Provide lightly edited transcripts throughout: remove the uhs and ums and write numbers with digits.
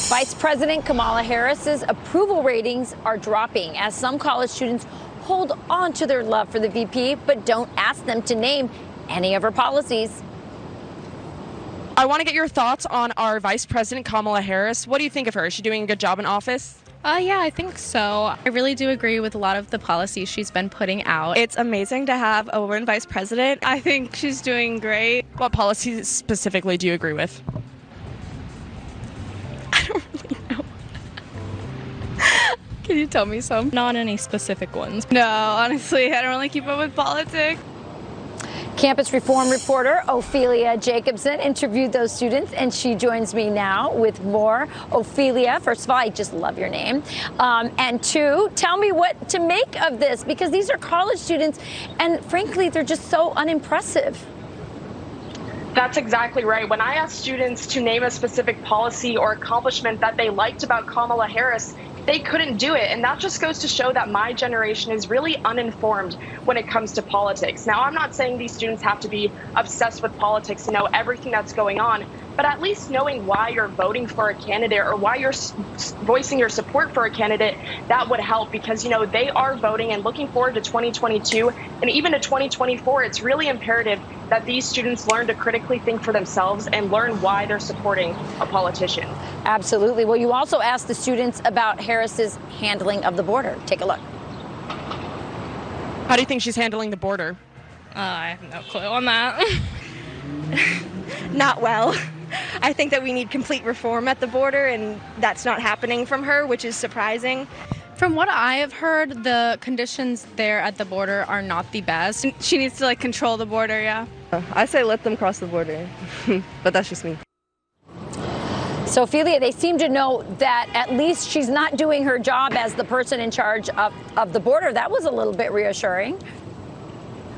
Vice President Kamala Harris's approval ratings are dropping as some college students hold on to their love for the VP, but don't ask them to name any of her policies. I want to get your thoughts on our Vice President Kamala Harris. What do you think of her? Is she doing a good job in office? Yeah, I think so. I really do agree with a lot of the policies she's been putting out. It's amazing to have a woman vice president. I think she's doing great. What policies specifically do you agree with? I don't really know. Can you tell me some? Not any specific ones. No, honestly, I don't really keep up with politics. Campus reform reporter Ophelie Jacobson interviewed those students, and she joins me now with more. Ophelie, first of all, I just love your name. And two, tell me what to make of this, because these are college students, and frankly, they're just so unimpressive. That's exactly right. When I asked students to name a specific policy or accomplishment that they liked about Kamala Harris, they couldn't do it. And that just goes to show that my generation is really uninformed when it comes to politics. Now, I'm not saying these students have to be obsessed with politics and know everything that's going on, but at least knowing why you're voting for a candidate or why you're voicing your support for a candidate, that would help, because, you know, they are voting and looking forward to 2022 and even to 2024. It's really imperative that these students learn to critically think for themselves and learn why they're supporting a politician. Absolutely. Well, you also asked the students about Harris's handling of the border. Take a look. How do you think she's handling the border? I have no clue on that. Not well. I think that we need complete reform at the border, and that's not happening from her, which is surprising. From what I have heard, the conditions there at the border are not the best. She needs to control the border, yeah. I say let them cross the border, but that's just me. So, Ophelie, they seem to know that at least she's not doing her job as the person in charge of the border. That was a little bit reassuring.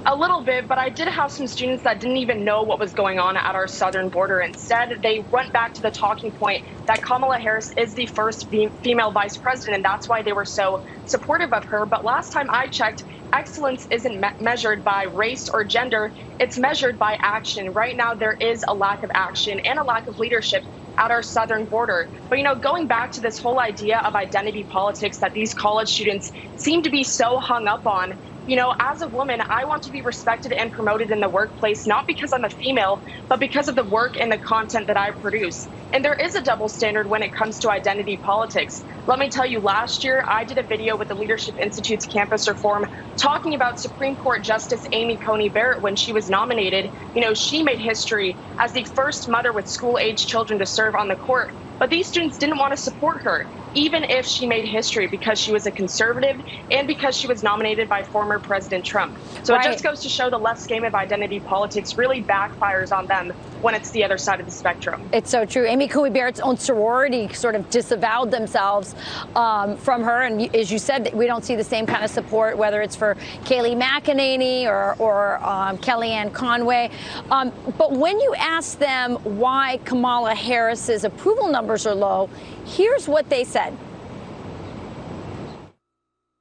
A little bit, but I did have some students that didn't even know what was going on at our southern border. Instead, they went back to the talking point that Kamala Harris is the first female vice president, and that's why they were so supportive of her. But last time I checked, excellence isn't measured by race or gender. It's measured by action. Right now, there is a lack of action and a lack of leadership at our southern border. But, you know, going back to this whole idea of identity politics that these college students seem to be so hung up on, you know, as a woman, I want to be respected and promoted in the workplace, not because I'm a female, but because of the work and the content that I produce. And there is a double standard when it comes to identity politics. Let me tell you, last year, I did a video with the Leadership Institute's campus reform talking about Supreme Court Justice Amy Coney Barrett when she was nominated. You know, she made history as the first mother with school-age children to serve on the court. But these students didn't want to support her, even if she made history, because she was a conservative and because she was nominated by former President Trump. So It just goes to show the left game of identity politics really backfires on them when it's the other side of the spectrum. It's so true. Amy Coney Barrett's own sorority sort of disavowed themselves from her. And as you said, we don't see the same kind of support, whether it's for Kayleigh McEnany or Kellyanne Conway. But when you ask them why Kamala Harris's approval numbers are low, here's what they said.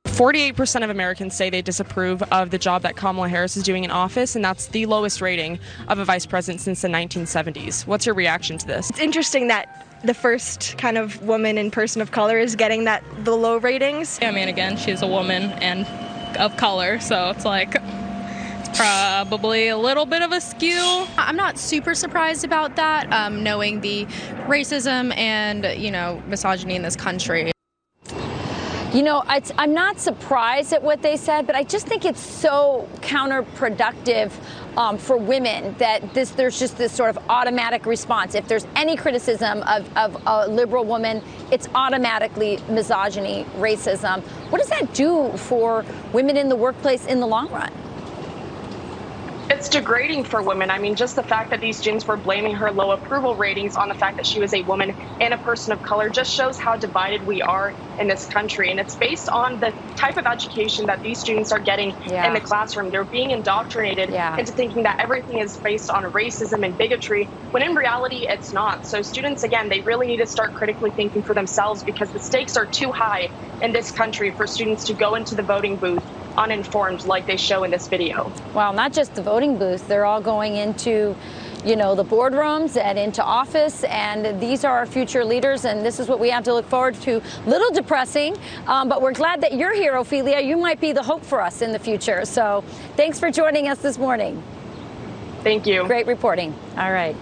48% of Americans say they disapprove of the job that Kamala Harris is doing in office, and that's the lowest rating of a vice president since the 1970s. What's your reaction to this? It's interesting that the first kind of woman and person of color is getting the low ratings. I mean, again, she's a woman and of color, so it's probably a little bit of a skew. I'm not super surprised about that, knowing the racism and, misogyny in this country. You know, I'm not surprised at what they said, but I just think it's so counterproductive for women that there's just this sort of automatic response. If there's any criticism of a liberal woman, it's automatically misogyny, racism. What does that do for women in the workplace in the long run? It's degrading for women. I mean, just the fact that these students were blaming her low approval ratings on the fact that she was a woman and a person of color just shows how divided we are in this country. And it's based on the type of education that these students are getting in the classroom. They're being indoctrinated into thinking that everything is based on racism and bigotry, when in reality, it's not. So students, again, they really need to start critically thinking for themselves, because the stakes are too high in this country for students to go into the voting booth uninformed like they show in this video. Well, not just the voting booth. They're all going into, the boardrooms and into office. And these are our future leaders. And this is what we have to look forward to. Little depressing, but we're glad that you're here, Ophelia. You might be the hope for us in the future. So thanks for joining us this morning. Thank you. Great reporting. All right.